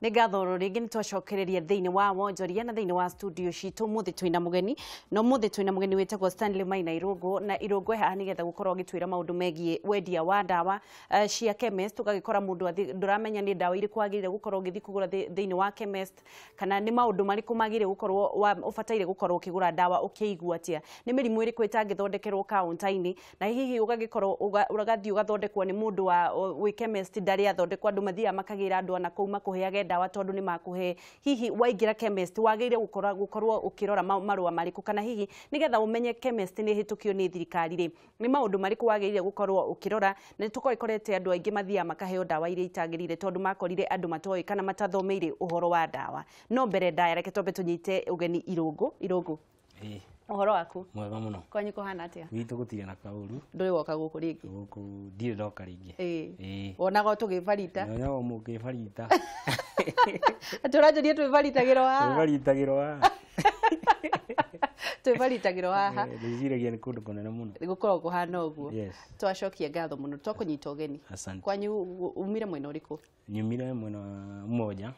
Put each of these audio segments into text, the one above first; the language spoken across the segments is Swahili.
Nĩ ngatho rĩngĩ nĩ twacokereria thĩinĩ wa wonjoria na thĩinĩ wa studio citũ muthi twina mugeni no muthi twina mugeni wetagwo Stanley Maina Irũngũ na Irũngũ haha nĩgetha gũkorwo gĩtwĩra maũndũ megiĩ wendia wa ndawa cia chemist tũgagĩkora mũndũ ndũramenya nĩ ndawa irĩkũ wagĩrĩire gũkorwo ũgĩthiĩ kũgũra thĩinĩ wa chemist kana nĩ maũndũ marĩkũ magĩrĩire gũkorwo ũbataire gũkorwo ũkĩgũra ndawa ũkĩigua atĩa nĩ mĩrimũ ĩrĩkũ ĩtangĩthondekerwo kaunta-inĩ na hihi ũgagĩkorwo ũgathiĩ ũgathondekwo nĩ mũndũ wa wĩ chemist ndarĩ athondekwo andũ mathiaga makagĩra andũ ana kũu makũheage ndawa tondu ni makuhe hihi waingira chemist wagĩrĩire gukorwo ukirora marũa marĩkũ kana hihi nigetha umenye chemist ni hitukio ni thirikari ri ni maundu marĩkũ wagĩrĩire gukorwo ukirora na nĩtũkorete andũ aingĩ mathiaga makaheo ndawa iria itagĩrĩire tondu makorire andũ matoĩ kana matathomeire uhoro wa ndawa no mbere ndaya reke twambe tunyite ugeni Irũngũ uhoro waku mwega muno kwanyu kuhana atia witũ gũtirĩ na kaũru ndũrĩ woka gũkũ rĩngĩ gũkũ ndirĩ ndoka rĩngĩ wonaga tũgĩbarita nyonaga mũkĩbarita tũranjũria twĩbaritagĩrwo haha twĩbaritagĩrwo haha ndĩciragia nĩ kũndũ kũnene mũno gũkorwo kũhana ũguo twacokia ngatho mũno twakũnyita ũgeni kwanyu umire mwena ũrĩkũ nyumire mwena mmoja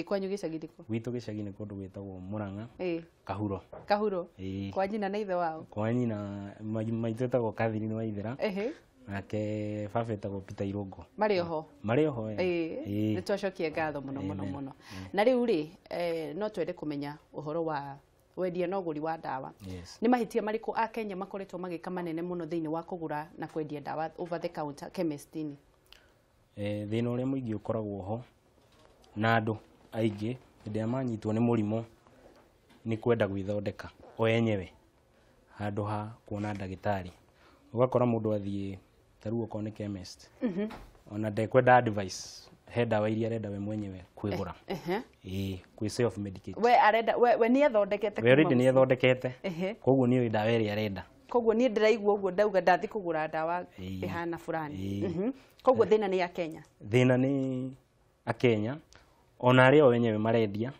kwanyu gĩcagi rĩkũ gwitũ gĩcagi nĩ kũndũ gwĩtagwo Mũrang'a Kahuro kwa nyina na ithe wao kwa nyina maitũ etagwo Catherine wa Ithera nake baba etagwo Peter Irũngũ marĩ oho nĩ twacokia ngatho mũno na rĩu rĩ no twende kũmenya ũhoro wa wendia na ũgũri wa ndawa nĩ mahĩtia marĩkũ a Kenya makoretwo magĩka manene mũno thĩinĩ wa kũgũra na kwendia ndawa over the counter chemist-inĩ thĩna ũrĩa mũingĩ ũkoragwo ho na andũ aingĩ hĩndĩ manyitwo nĩ mũrimũ nĩ kwenda gwĩthondeka o enyewe handũ ha kuona ndagĩtarĩ ũgakora mũndũ athiĩ tarĩu okorwo nĩ chemist ona ndekwenda advice he ndawa iria arenda we mwenyewe kwĩgũra kwĩ self medicate we nĩ ethondekete we already nĩ ethondekete koguo nĩ ndawa ĩrĩa arenda koguo niĩ ndĩraigua ũguo ndauga ndathi kũgũra ndawa ĩhana fulani koguo thĩna nĩ a Kenya thĩna nĩ a Kenya ona arĩa o wenyewe marendia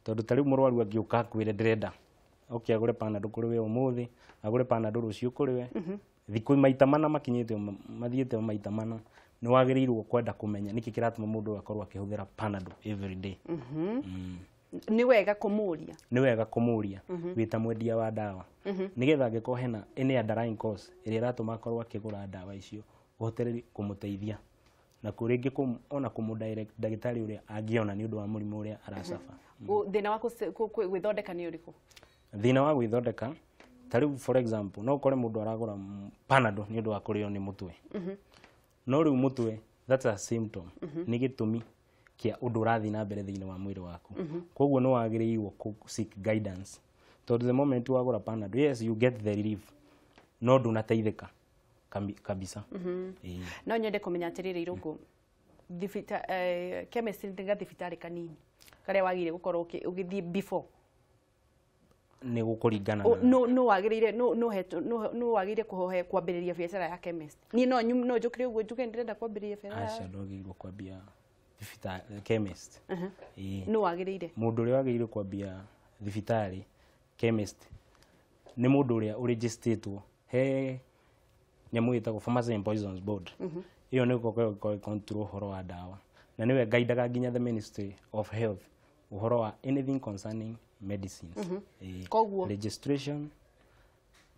tondu tarĩu mũrwaru angĩũka akwĩre ndĩrenda agũre panadol kũrĩ we ũmũthĩ agũre panadol rũciũ kũrĩ we thikũ maita mana makinyĩte mathiĩte maita mana nĩ wagĩrĩirwo kwenda kũmenya nĩkĩ kĩratũma mũndũ akorwo akĩhũthĩra panadol every day nĩ wega kũmũria wĩta mwendia wa ndawa nĩgetha angĩkorwo hena any underlying cause ĩrĩa ĩratũma akorwo akĩgũra ndawa icio ũhotere kũmũteithia na kũrĩngĩ ona kũmũdirect ndagĩtarĩ ũrĩa angĩona nĩ ũndũ wa mũrimũ ũrĩa aracafa thĩna wa gwĩthondeka nĩ ũrĩkũ thĩna wa gwĩthondeka tarĩu for example no ũkore mũndũ aragũra panadol nĩ ũndũ wa kũrĩo nĩ mũtwe no rĩu mũtwe that's a symptom nĩ gĩtũmi kĩa ũndũ ũrathiĩ na mbere thĩinĩ wa mwĩrĩ waku koguo nĩ wagĩrĩirwo seek guidance tondũ the moment wagũra panadol yes you get the relief no ndũnateithĩka kabisa no nyende kũmenya atĩrĩrĩ Irũngũ chemist nĩ gathibitarĩ kanini karĩa wagĩrĩire gũkorwo ũgĩthiĩ before nĩ gũkũringana no wagĩrĩire kũhohe kwambĩrĩria biacara ya chemist niĩ no njũkĩre ũguo njuge ndĩrenda kwambĩrĩria biacara aca ndwagĩrĩirwo kwambia chemist no wagĩrĩire mũndũ ũrĩa wagĩrĩirwo kwambia thibitarĩ chemist nĩ mũndũ ũrĩa ũregistrĩtwo he nyamũ ĩtagwo Pharmacy and Poisons Board ĩyo nĩ gũkorwo control ũhoro wa ndawa na nĩwe guidaga nginya the Ministry of Health ũhoro wa anything concerning medicines registration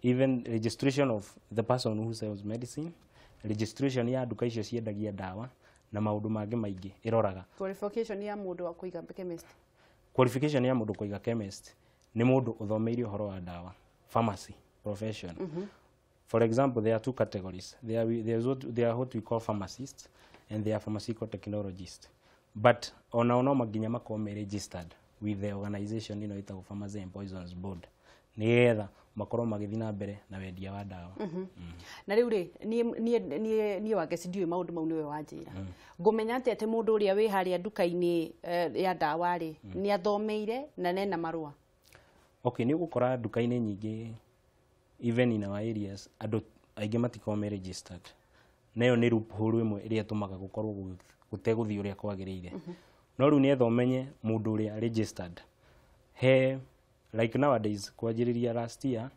even registration of the person who sells medicine registration ya nduka icio ciendagia ndawa na maũndũ mangĩ maingĩ ĩroraga qualification ya mũndũ wa kũiga chemist qualification ya mũndũ kũiga chemist nĩ mũndũ ũthomeire ũhoro wa ndawa pharmacy profession for example there are two categories there are what we call pharmacists and there are pharmaceutical technologists but no maginya makorwo registered with the organization ino ĩtagwo Pharmacy and Poisons Board nĩgetha makorwo magĩthiĩ na mbere na wendia wa ndawa na rĩu rĩ niĩ wake sindiũĩ maũndũ mau nĩwe wanjĩra ngũmenya atĩ mũndũ ũrĩa wĩ harĩa nduka-inĩ ya ndawa rĩ nĩ athomeire na nena marũa nĩ ũgũkora nduka-inĩ nyingĩ even in our areas andũ aingĩ matikome registered nayo nĩ loophole ĩmwe ĩrĩa tũmaga gũkorwo gũtegũthiĩ ũrĩa kwagĩrĩire no rĩu nĩetha ũmenye mũndũ ũrĩa registered he like nowadays kwanjĩrĩria last year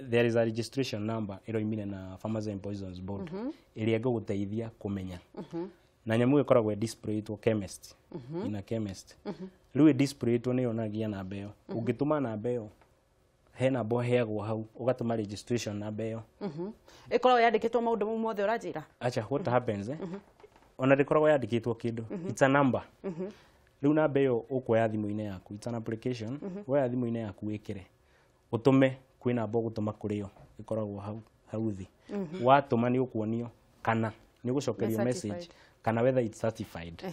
there is a registration number ĩroimire na Pharmacy and Poisons Board ĩrĩa ĩgũgũteithia kũmenya na nyamu ikoragwo displayitwo chemist ina chemist riu displayitwo ni yonagia namba iyo ungituma namba iyo he namba heagwo hau ugatuma registration namba iyo ikoragwo yandikitwo maundu mothe uranjira acha what happens ona rikoragwo yandikitwo kindu it's a number riu namba iyo ukuoya thimu-ini yaku it's an application woya thimu-ini yaku wikire utume kwi namba ugutuma kuri yo ikoragwo hau thi watuma ni ukuonio kana ni gucokerio message kana whether it's certified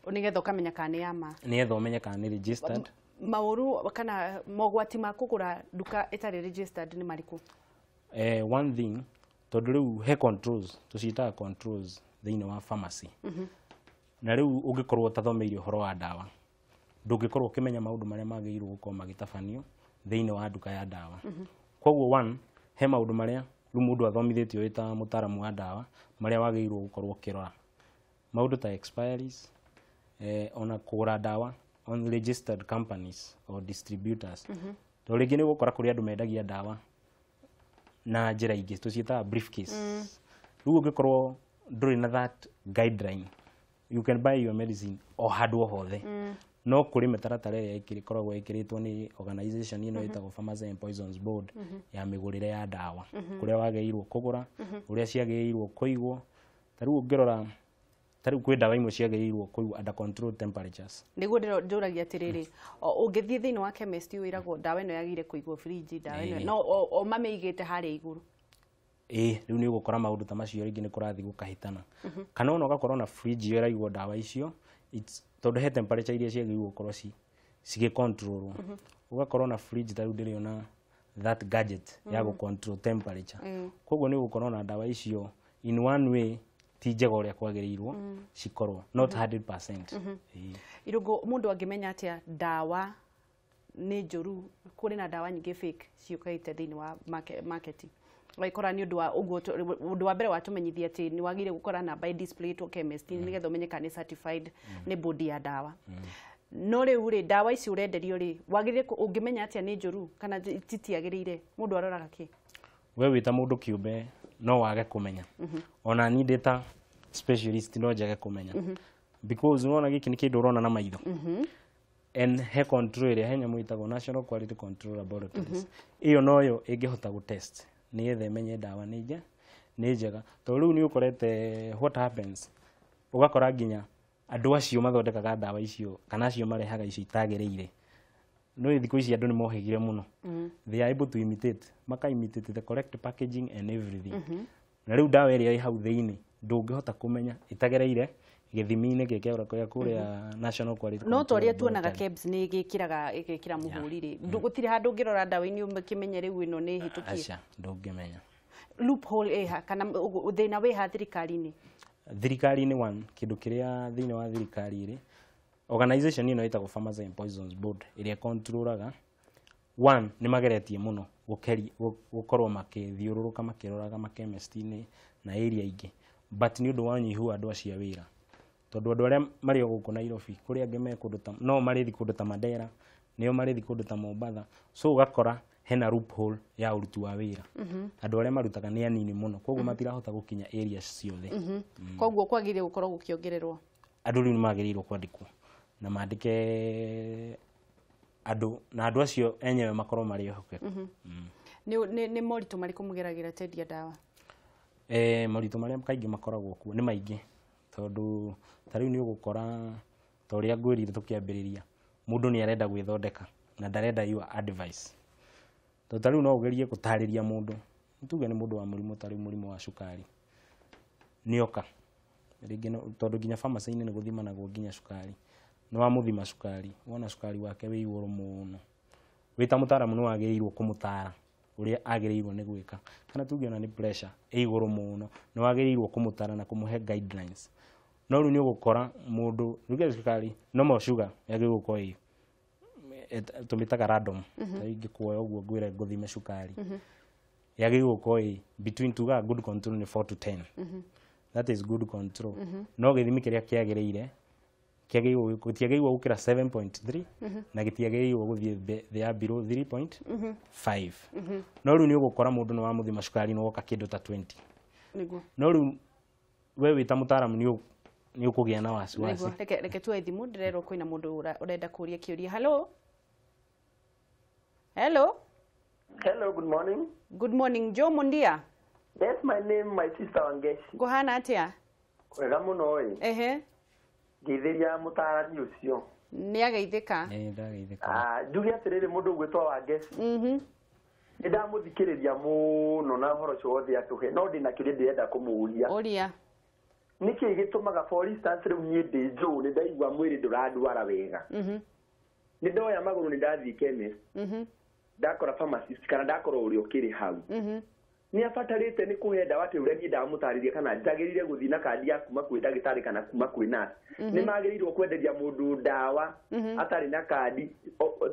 unigetha ukamenya kana ni ama ni getha umenye kana ni registered mauru kana mogwati ma kugura duka itari registered ni mariku one thing tondu riu he controls tucitaga controls thiini wa pharmacy na riu ungikorwo utathomeire uhoro wa ndawa ndungikorwo ukimenya maundu maria magirwo gukorwo magitabanio thiini wa duka ya ndawa koguo one he maundu maria riu mundu athomithitio wita mutaramu wa ndawa maria wagirwo gukorwo ukirora maundu ta expiries ona kugura ndawa on registered companies or distributors to ringi ni gukora kuri andu mendagia ndawa na njira ingi tuciitaga briefcase riu ungikorwo nduri na that guideline you can buy your medicine o handu o hothe no kuri metaratara ya ikoragwo ikiritwo ni organization ino itagwo Pharmacy and Poisons Board ya migurire ya ndawa kuria wagirwo kugura uria ciagirwo kuigwo tariu ngirora tariu kwi ndawa imwe ciagirwo kuigwo under controlled temperatures niguo nduragia atiriri ungithie thiini wa chemist wiragwo ndawa ino yagire kuigwo fridge ndawa ino no o mameigite haria iguru riu ni ugukora maundu ta macio ringi ni kurathi gukahitana kana ona ugakorwo na fridge yo iraigwo ndawa icio it's tondu he temperature iria ciagirwo gukorwo cigi control ugakorwo na fridge tariu ndiri ona that gadget ya gu control temperature koguo ni ugukorwo na ndawa icio in one way ti njega uria kwagirirwo cikorwo not 100%. Irungu mundu angimenya atia ndawa ni njuru kuri na ndawa nyingi fake ciukaite thiini wa market waikora ni undu wa uguo undu wa mbere watumenyithia ati ni wagire gukora na by display to chemist ni getha umenye kana certified ni body ya ndawa no riu ri ndawa ici urenderio ri wagire ungimenya atia ni njuru kana titiagirire mundu aroraga ki we wita mundu kiumbe no wage kumenya ona ni data specialist no njage kumenya because unaona giki ni kindu urona na maitho and he control area henya mwitago National Quality Control Laboratories iyo noyo ingihota gutest ni getha menye ndawa ni njega to riu ni ukorete what happens ugakora nginya andu acio mathondekaga ndawa icio kana acio marehaga icio itagirire no thikũ ici andu ni mohigire muno they are able to imitate imitate the correct packaging and everything na riu ndawa iria i hau thiini ndungihota kumenya itagereire githimi-ini gikea kuria National Quality no toria tuonaga kebs ni igikira muhuri ri gutire handu ngirora ndawa-ini ukimenye riu ino ni hitukie acha ndungimenya loophole kana thina wiha thirikari-ini one kindu kiria thiini wa thirikari ri organization ino itagwo Pharmacy and Poisons Board iria controlaga one ni mageretie muno gukorwo makithiururuka makiroraga chemist-ini na area ingi but ni undu wa nyihu andu acia wira tondu andu aria mari guku Nairobi kuri angi me kundu ta no marithi kundu ta Mandera nio marithi kundu ta Mombasa so ugakora hena loophole ya uruti wa wira andu aria marutaga ni anini muno koguo matirahota gukinya areas ciothe koguo kwagire gukorwo gukiongererwo andu riu ni magirirwo kwandikwo na mandike andu na andu acio enyewe makorwo mari hokeku ni moritu mari kumugeragira tendia ndawa moritu maria kaingi makoragwo kuo ni maingi tondu tariu ni ugukora toria ngwirire tukiambiriria mundu ni arenda gwithondeka na ndarenda your advice to tariu no ugerie gutariria mundu tuge ni mundu wa murimu tariu murimu wa cukari nioka ringi tondu nginya pharmacy-ini ni guthimanagwo nginya cukari no wamuthima cukari wona cukari wake wi iguru muno wita mutaramu ni wagirirwo kumutara uria agirirwo ni gwika kana tuge ona ni pressure iguru muno no wagirirwo kumutara na kumuhe guidelines no riu ni ugukora mundu ruge cukari no mo sugar yagirirwo koi tumitaga random ingi kuoya uguo ngwire nguthime cukari yagirirwo koi between tuga good control ni 4 to 10 that is good control no githimi kiria kiagirire gutiagirwo gukira 7.3 na gitiagirwo guthie they are below 3.5 no riu ni ugukora mundu no wamuthima cukari no woka kindu ta 20 niguo no riu we wita mutaramu nĩ ũkũgĩa na wasiwasi. Reke tuoe thimũ, ndĩrerwo kwĩna mũndũ ũrenda kũũria kĩũria. Hello. Hello. Hello, good morning. Good morning, Joe Mundia. Yes, my name, my sister Wangeshi. Ngũhana atĩa? Wega mũno ĩ. Ehe. Ngeithiria mũtarani ũcio. Nĩ ageithĩka. Ndageithĩka. Njuge atĩrĩrĩ mũndũ ũgwĩtwo Wangeshi. Nĩ ndamũthikĩrĩria mũno na ũhoro ũcio wothe atũhe, no ndĩna kĩrĩa ndĩrenda kũmũũria. Ũria. Nĩkĩ gĩtũmaga for instance rĩu niĩ ndĩ Joe nĩ ndaigua mwĩrĩ ndũrandwara wega. Nĩ ndoya magũrũ nĩ ndathiĩ chemist. Ndakora pharmacist kana ndakora ũrĩa ũkĩrĩ hau. Nĩ abatarĩte nĩ kũhe ndawa atĩ ũrĩa niĩ ndamũtarĩria kana njagĩrĩire gũthiĩ na kandi ya kuma kwĩ ndagĩtarĩ kana kuma kwĩ nurse. Nĩ magĩrĩirwo kwenderia mũndũ ndawa atarĩ na kandi.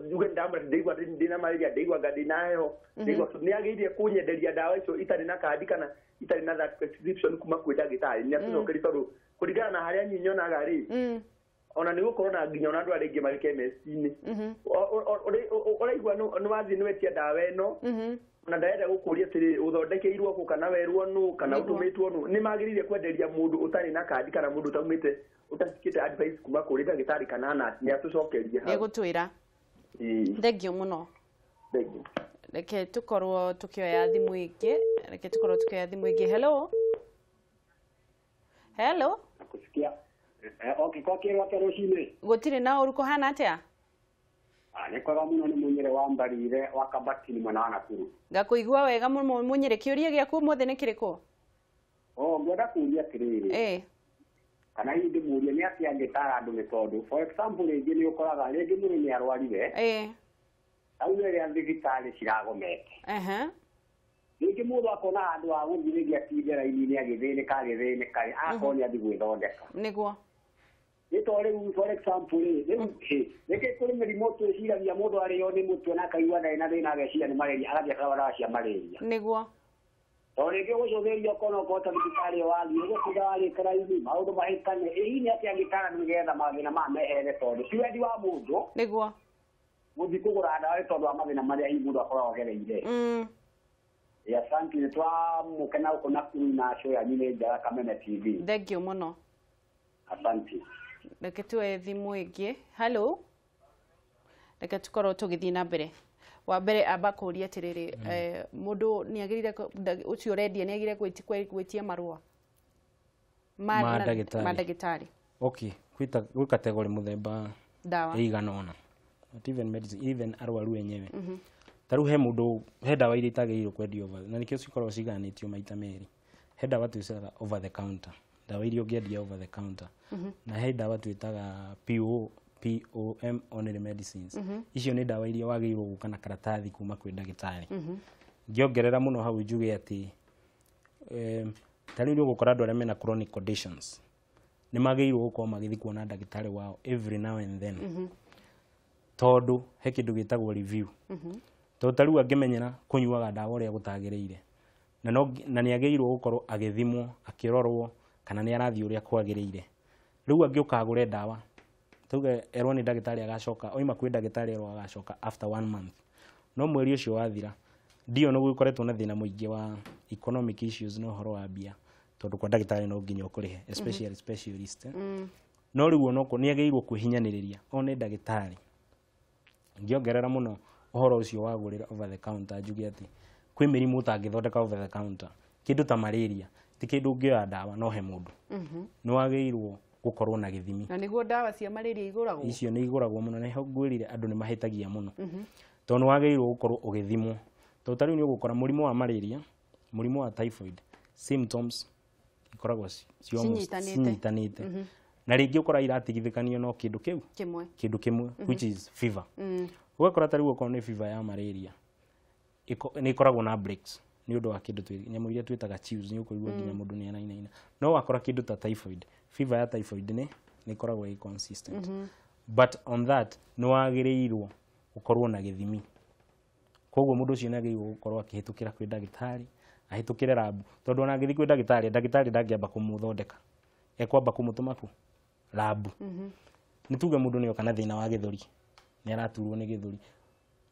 Njuge ndamũra ndaigua ndĩna malaria, ndaigua ndĩna heho. Nĩ agĩrĩire kũnyenderia ndawa icio itarĩ na kandi kana itarĩ na that prescription kuma kwĩ ndagĩtarĩ. Nĩ acokeria tondũ kũringana na harĩa niĩ nyonaga rĩ, ona nĩ gũkorwo na nginya ona andũ arĩa aingĩ marĩ chemist-inĩ. Ũraigua nĩ wathiĩ nĩ wetia ndawa ĩno na ndaenda gũkũria atĩrĩ ũthondekeirwo kũ kana werwo nũ kana ũtũmĩtwo nũ. Nĩ magĩrĩire kwenderia mũndũ ũtarĩ na kandi kana mũndũ ũtaumĩte ũtasikĩte advice kuma kũrĩ ndagĩtarĩ kana nurse nĩ atũcokerie hau. Nĩgũtwĩra. Thengio mũno. Reke tũkorwo tũkĩoya thimũ ĩngĩ. Hello. Hello. Nakusikia. Okay, kwa kile wake rũcinĩ. Gũtirĩ na ũru, kũhana atĩa? Nĩ kwega mũno, nĩ Mũnyere wa Mbarire wa Kabati mwena wa Nakuru. Ngakũigua wega mũno Mũnyere, kĩũria gĩaku ũmũthĩ nĩ kĩrĩkũ? Ngwenda kũũria atĩrĩrĩ. Kana hihi ndĩmũũrie nĩ atĩa angĩtara andũ nĩ tondũ for example rĩngĩ nĩ ũkoraga rĩngĩ mũndũ nĩ arwarire. Hau rĩrĩa thibitarĩ ciragomete. Rĩngĩ mũndũ akona handũ ha gũthiĩ rĩngĩ atinde raini-inĩ agĩthĩnĩka akorwo nĩ athiĩ gwĩthondeka. Nĩguo. Nĩ to rĩu for example rĩngĩ kũrĩ mĩrimũ twĩciragia mũndũ arĩo nĩ mũtwe na akaigua ndarĩ na thĩna ageciria nĩ malaria agathiĩ akagũra ndawa cia malaria. Nĩguo. To rĩngĩ gũcũthĩrĩria ũkona ũkota thibitarĩ ĩyo wathiĩ ũgũtinda warĩte raini maũndũ mahĩtane. Hihi nĩ atĩa angĩtara nĩgetha mathĩna maya mehere tondũ ti wendi wa mũndũ. Nĩguo. Gũthiĩ kũgũra ndawa nĩ tondũ wa mathĩna marĩa hihi mũndũ akoragwo agereire. Asante, nĩ twamũkena gũkũ Nakuru na show yanyu nĩ njega Kameme TV. Thengio mũno. Asante. Reke tuoe thimũ ĩngĩ. Hello. Reke tũkorwo tũgĩthiĩ na mbere. Wa mbere amba kũũria atĩrĩrĩ, mũndũ nĩ agĩrĩire ũcio ũrendia nĩ agĩrĩire gwĩtia marũa ma ndagĩtarĩ. Okay, gwĩ category mũthemba ndawa ĩigana ũna, not even medicine, even arwaru enyewe. Tarĩu he mũndũ he ndawa iria itagĩrĩirwo kwendio over, na nĩkĩo cikoragwo ciganĩtio maita merĩ. He ndawa twĩtaga over the counter, ndawa iria ũngĩendia over the counter, na he ndawa twĩtaga POM only medicines. Icio nĩ ndawa iria wagĩrĩirwo gũka na karatathi kuma kwĩ ndagĩtarĩ. Ngĩongerera mũno hau njuge atĩ tarĩu ũgũkora andũ arĩa mena chronic conditions nĩ magĩrĩirwo gũkorwo magĩthiĩ kuona ndagĩtarĩ wao every now and then. Tondũ he kĩndũ gĩtagwo review. Tondũ tarĩu angĩmenyera kũnyuaga ndawa ũrĩa gũtagĩrĩire na nĩ agĩrĩirwo gũkorwo agĩthimwo akĩrorwo kana nĩ arathiĩ ũrĩa kwagĩrĩire. Rĩu angĩũka agũre ndawa tuge erwo nĩ ndagĩtarĩ agacoka oima kwĩ ndagĩtarĩ erwo agacoka after 1 month, no mweri ũcio wathira ndio no gũkoretwo na thĩna mũingĩ wa economic issues no horo wa mbia, tondũ kwa ndagĩtarĩ no nginya ũkũrĩhe especially specialist. No rĩu onoko nĩ agĩrĩirwo kwĩhinyanĩrĩria one ndagĩtarĩ. Ngĩongerera mũno ũhoro ũcio wa gũrĩra over the counter njuge atĩ kwĩ mĩrimũ ũtangĩthondeka over the counter, kĩndũ ta malaria ti kĩndũ ũngĩoya ndawa no he mũndũ. Nĩ wagĩrĩirwo gũkorwo na gĩthimi. Na nĩguo ndawa cia malaria igũragwo. Icio nĩ igũragwo mũno, na he ngwĩrire andũ nĩ mahĩtagia mũno. Tondũ nĩ wagĩrĩirwo gũkorwo ũgĩthimwo. Tondũ tarĩu nĩ ũgũkora mũrimũ wa malaria, mũrimũ wa typhoid, symptoms ikoragwo cinyitanĩte. Na rĩngĩ ũkora iratigithĩkanio no kĩndũ kĩmwe which is fever. Ũgakora tarĩu okorwo nĩ fever ya malaria nĩ ikoragwo na breaks nĩ ũndũ wa kĩndũ nyamũ iria twĩtaga chills, nĩ ũkũigua nginya mũndũ nĩ anainaina. No wakora kĩndũ ta typhoid, fever ya typhoid nĩ ikoragwo inconsistent. But on that nĩ wagĩrĩirwo gũkorwo na gĩthimi. Koguo mũndũ ũcio nĩ agĩrĩirwo gũkorwo akĩhĩtũkĩra kwĩ ndagĩtarĩ, ahĩtũkĩre labu, tondũ ona angĩthiĩ kwĩ ndagĩtarĩ ndangĩamba kũmũthondeka, ekwamba kũmũtũma ku labu. Nĩ tuge mũndũ nĩ oka na thĩna wa gĩthũri, nĩ araturwo nĩ gĩthũri,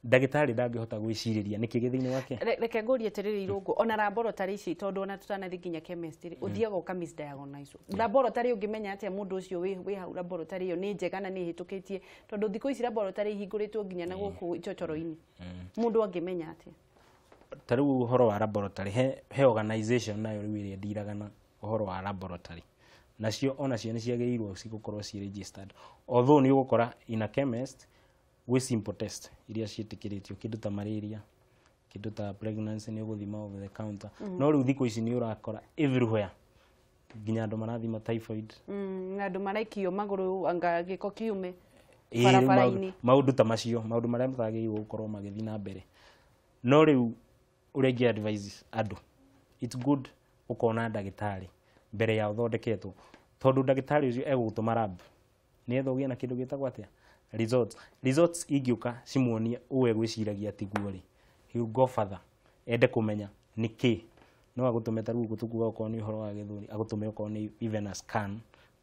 ndagĩtarĩ ndangĩhota gwĩcirĩria nĩkĩ gĩthĩinĩ wake. Reke ngũrie atĩrĩrĩ Irũngũ, ona laboratory ici tondũ ona tũtanathi nginya chemistry ũthiaga ũka misdiagnose. Laboratory ũngĩmenya atĩa mũndũ ũcio wĩ hau laboratory ĩyo nĩ njega na nĩ hĩtũkĩtie tondũ thikũ ici laboratory ihingũrĩtwo nginya na gũkũ ichochoro-inĩ. Mũndũ angĩmenya atĩa? Ta rĩu ũhoro wa laboratory he organization nayo rĩu ĩrĩa ndiraga na ũhoro wa laboratory. Nacio onacio nĩ ciagĩrĩirwo cigũkorwo ci registered. Although nĩ ũgũkora in a chemist with simple test iria ciĩtĩkĩrĩtio kĩndũ ta malaria, kĩndũ ta pregnancy nĩ ũgũthima over the counter. No rĩu thikũ ici nĩ ũrakora everywhere nginya andũ marathima typhoid. Na andũ maraikio magũrũ anga gĩko kiume barabara-inĩ. Maũndũ ta macio, maũndũ marĩa matagĩrĩirwo gũkorwo magĩthiĩ na mbere. No rĩu ũrĩa ingĩ advise andũ, it's good ũkona ndagĩtarĩ mbere ya ũthondeketwo, tondũ ndagĩtarĩ ũcio egũgũtũma lab nĩgetha ũgĩe na kĩndũ gĩtagwo atĩa results ingĩũka cimuonie ũwe gwĩciragia tiguo rĩ, he will go further ende kũmenya nĩkĩ no agũtũme ta rĩu gũtukuga okorwo nĩ ũhoro wa gĩthũri, agũtũme okorwo nĩ even a scan,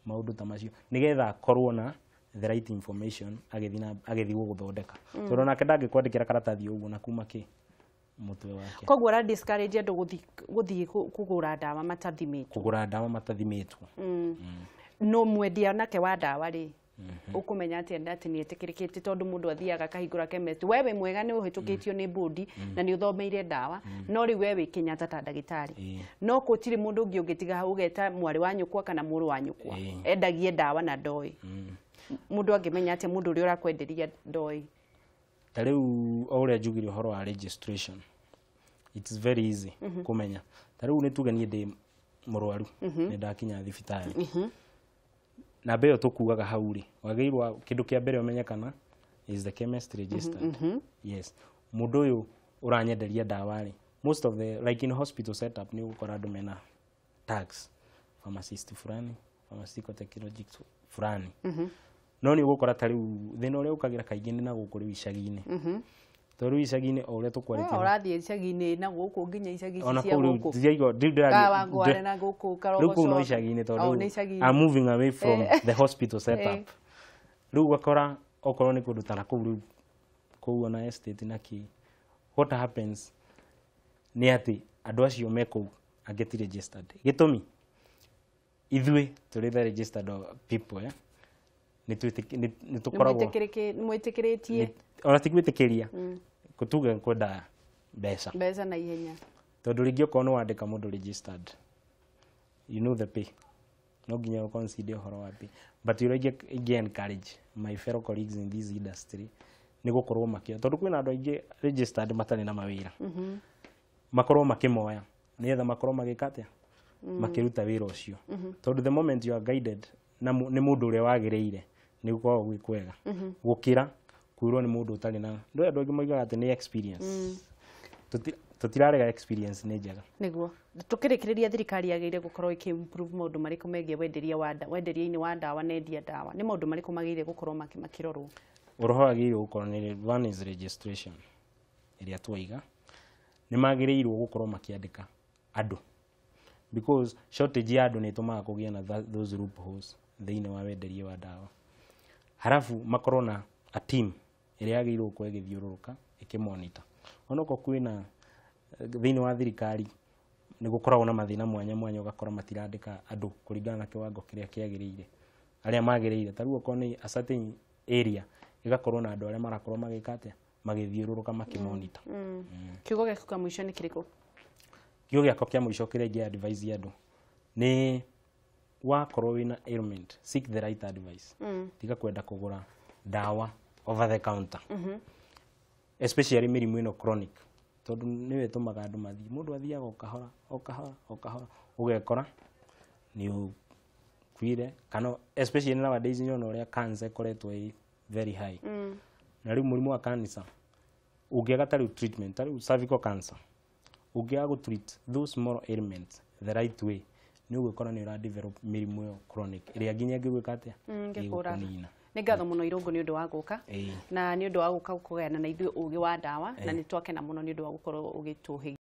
maũndũ ta macio nĩgetha akorwo na the right information agĩthiĩ gũgũthondeka. Tondũ nake ndangĩkwandĩkĩra karatathi ũguo na kuma kĩ mũtwe wake. Koguo ra discourage andũ gũthiĩ kũgũra ndawa matathimĩtwo. Kũgũra ndawa matathimĩtwo. No mwendia nake wa ndawa rĩ, ũkũmenya atĩ nĩ etĩkĩrĩkĩte tondũ mũndũ athiaga akahingũra chemist. We wĩ mwega nĩ ũhĩtũkĩtio nĩ bodi na nĩ ũthomeire ndawa, no rĩu we wĩ Kenyatta ta ndagĩtarĩ. No gũtirĩ mũndũ ũngĩ ũngĩtiga hau ũgeta mwarĩ wa nyũkwa kana mũrũ wa nyũkwa endagie ndawa na ndoĩ. Mũndũ angĩmenya atĩ mũndũ ũrĩa ũrakwenderia ndoĩ. Ta rĩu o ũrĩa njugire ũhoro wa registration, it's very easy kũmenya. Ta rĩu nĩ tuge niĩ ndĩ mũrwaru nĩ ndakinya thibitarĩ, namba ĩyo tũkuaga hau rĩ, wagĩrĩirwo kĩndũ kĩa mbere ũmenyekana is the chemist registered. Yes, mũndũ ũyũ ũranyenderia ndawa rĩ, most of the like in hospital setup nĩ ũgũkora andũ mena tags, pharmacist fulani, pharmaceutical technologist fulani. No nĩ ũgũkora ta rĩu thĩna ũrĩa ũkagĩra kaingĩ nĩ na gũkũ rĩu icagi-inĩ. Tondũ rĩu icagi-inĩ o ũrĩa tũkwarĩtie ũrathiĩ icagi-inĩ na gũkũ nginya icagi cia gũkũ Kawangware na gũkũ Karogoco. Rĩu kũu no icagi-inĩ tondũ I'm moving away from the hospital setup. Rĩu ũgakora okorwo nĩ kũndũ ta na kũu rĩu kũu ona estate na kĩ, what happens nĩ atĩ andũ acio me kũu angĩ registered. Gĩtũmi ithuĩ tũrĩ the registered people nĩ tũkoragwo mwĩtĩkĩrĩtie ona ti gwĩtĩkĩria gũtuge kwenda mbeca na ihenya, tondũ rĩngĩ okorwo nĩ wandĩka mũndũ registered, you know the pay, no nginya u consider ũhoro wa pay, but you encourage my fellow colleagues in this industry nĩ gũkorwo makĩoya, tondũ kwĩna andũ aingĩ registered matarĩ na mawĩra, makorwo makĩmoya nĩgetha makorwo magĩka atĩa makĩruta wĩra ũcio, tondũ the moment you are guided na nĩ mũndũ ũrĩa wagĩrĩire nĩ gũkorwo gwĩ kwega gũkĩra kwĩrwo nĩ mũndũ ũtarĩ na ndũ andũ angĩ moigaga atĩ nĩ experience. Tũtirarega experience nĩ njega. Nĩguo tũkĩrĩkĩrĩria thirikari yagĩrĩire gũkorwo ĩkĩ-improve maũndũ marĩkũ megiĩ wenderia-inĩ wa ndawa na endia ndawa, nĩ maũndũ marĩkũ magĩrĩire gũkorwo makĩrorwo? Ũhoro wagĩrĩirwo gũkorwo nĩ one is registration ĩrĩa twaiga, nĩ magĩrĩirwo gũkorwo makĩandĩka andũ, because shortage ya andũ nĩ ĩtũmaga kũgĩe na those loopholes thĩinĩ wa wenderia wa ndawa. Halafu makorwo na a team ĩrĩa yagĩrĩirwo gũkorwo ĩgĩthiũrũrũka ĩkĩmonitor. Onokorwo kwĩna thĩinĩ wa thirikari nĩ gũkoragwo na mathĩna mwanya mwanya, ũgakora matirandĩka andũ kũringana na kĩwango kĩrĩa kĩagĩrĩire, arĩa magĩrĩire. Ta rĩu okorwo nĩ a certain area ĩgakorwo na andũ arĩa marakorwo magĩka atĩa magĩthiũrũrũka makĩmonitor. Kiugo gĩaku kĩa mũico nĩ kĩrĩkũ? Kiugo gĩakwa kĩa mũico kĩrĩa ingĩ-advise andũ nĩ wakorwo wĩna ailment, seek the right advice. Tiga kwenda kũgũra ndawa over the counter, especially mĩrimũ ĩno chronic, tondũ nĩwe ĩtũmaga andũ mathiĩ, mũndũ athiaga o kahora ũgekora nĩ ũkuire, kana especially nowadays nĩ ũrĩa cancer ĩkoretwo ĩ very high. Na rĩu mũrimũ wa cancer ũngĩaga ta rĩu treatment, ta rĩu cervical cancer ũngĩaga gũ-treat those small ailments the right way, nĩ ũgũkora nĩ ũra-develop mĩrimũ ĩyo chronic ĩrĩa nginya ĩngĩgwĩka atĩa ĩgũkũnina. Nĩ ngatho mũno Irũngũ nĩ ũndũ wa gũka na nĩ ũndũ wa gũka kũgayana na ithuĩ ũũgĩ wa ndawa, na nĩ twakena mũno nĩ ũndũ wa gũkorwo ũgĩtũhe